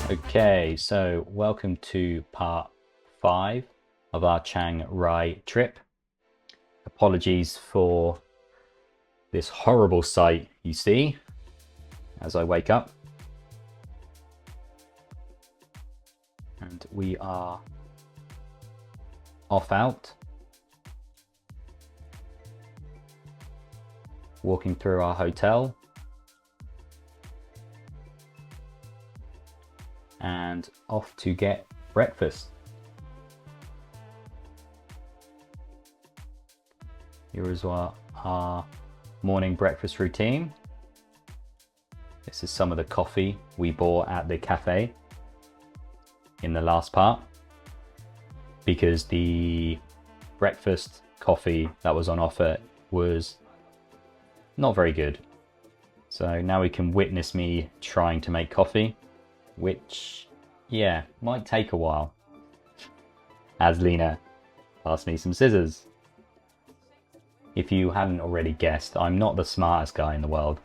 Okay, so welcome to part 5 of our Chiang Rai trip. Apologies for this horrible sight you see as I wake up. And we are off out, walking through our hotel. And off to get breakfast. Here is our morning breakfast routine. This is some of the coffee we bought at the cafe in the last part, because the breakfast coffee that was on offer was not very good. So now we can witness me trying to make coffee, which, yeah, might take a while, as Lena passed me some scissors. If you hadn't already guessed, I'm not the smartest guy in the world.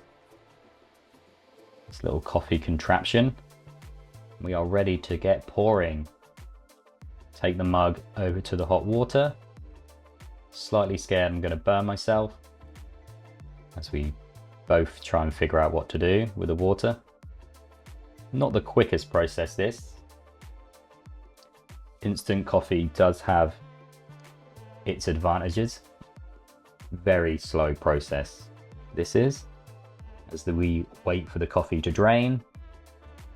This little coffee contraption. We are ready to get pouring. Take the mug over to the hot water. Slightly scared I'm going to burn myself, as we both try and figure out what to do with the water. Not the quickest process, this. Instant coffee does have its advantages. Very slow process this is, as we wait for the coffee to drain.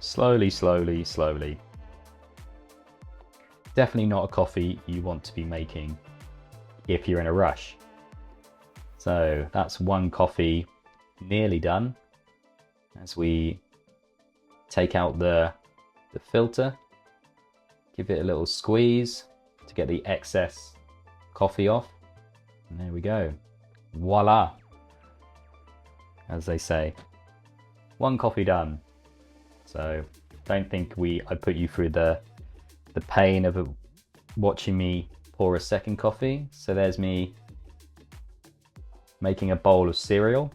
Slowly. Definitely not a coffee you want to be making if you're in a rush. So that's one coffee nearly done, as we take out the filter, give it a little squeeze to get the excess coffee off, and there we go. Voila, as they say. One coffee done. So don't think I put you through the pain of watching me pour a second coffee. So there's me making a bowl of cereal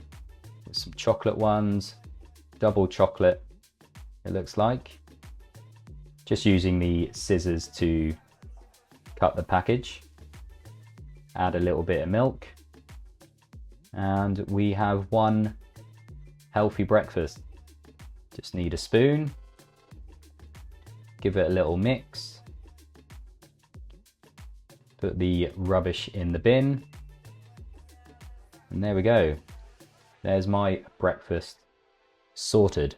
with some chocolate ones, double chocolate, it looks like. Just using the scissors to cut the package. Add a little bit of milk. And we have one healthy breakfast. Just need a spoon. Give it a little mix. Put the rubbish in the bin. And there we go. There's my breakfast sorted.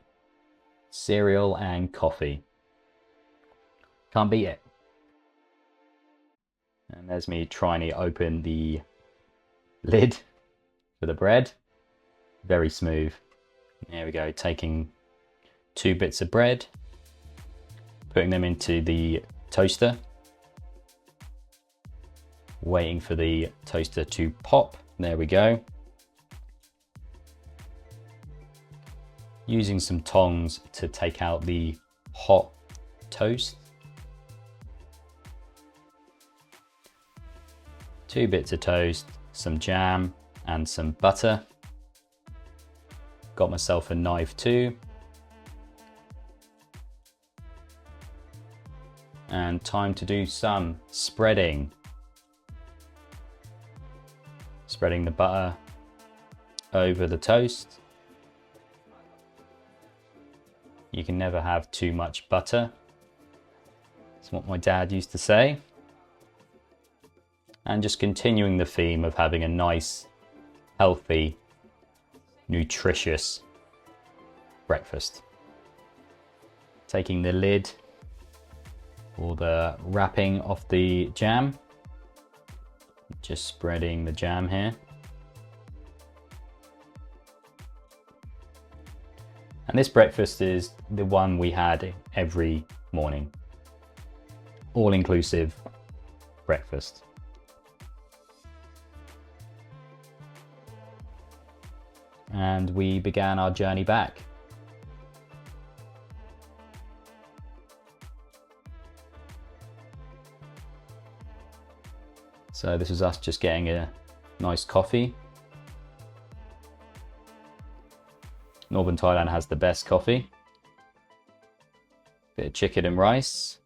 Cereal and coffee. Can't beat it. And there's me trying to open the lid for the bread. Very smooth. There we go. Taking 2 bits of bread, putting them into the toaster, waiting for the toaster to pop. There we go. Using some tongs to take out the hot toast. 2 bits of toast, some jam and some butter. Got myself a knife too. And time to do some spreading. Spreading the butter over the toast. You can never have too much butter. That's what my dad used to say. And just continuing the theme of having a nice, healthy, nutritious breakfast. Taking the lid or the wrapping off the jam. Just spreading the jam here. And this breakfast is the one we had every morning. All-inclusive breakfast. And we began our journey back. So this is us just getting a nice coffee. Northern Thailand has the best coffee. Bit bit of chicken and rice,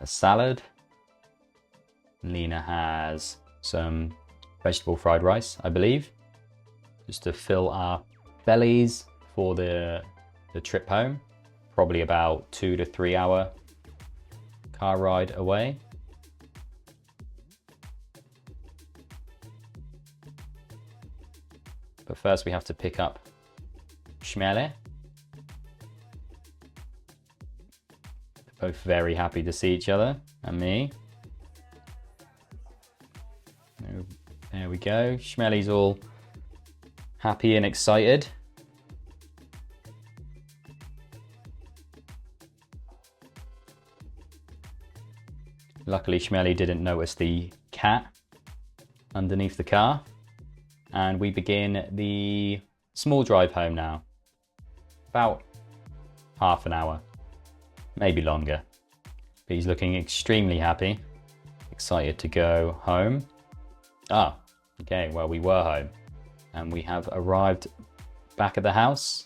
a salad. Lena has some vegetable fried rice, I believe, just to fill our bellies for the trip home. Probably about 2 to 3 hour car ride away. But first we have to pick up Shmelya. They're both very happy to see each other, and me. There we go. Shmelya's all happy and excited. Luckily, Shmelya didn't notice the cat underneath the car. And we begin the small drive home now. About half an hour, maybe longer. But he's looking extremely happy, excited to go home. Ah, okay, well, we were home. And we have arrived back at the house.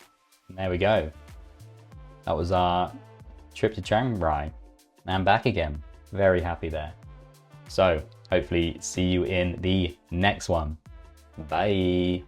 And there we go. That was our trip to Chiang Rai. And back again. Very happy there. So, hopefully see you in the next one. Bye.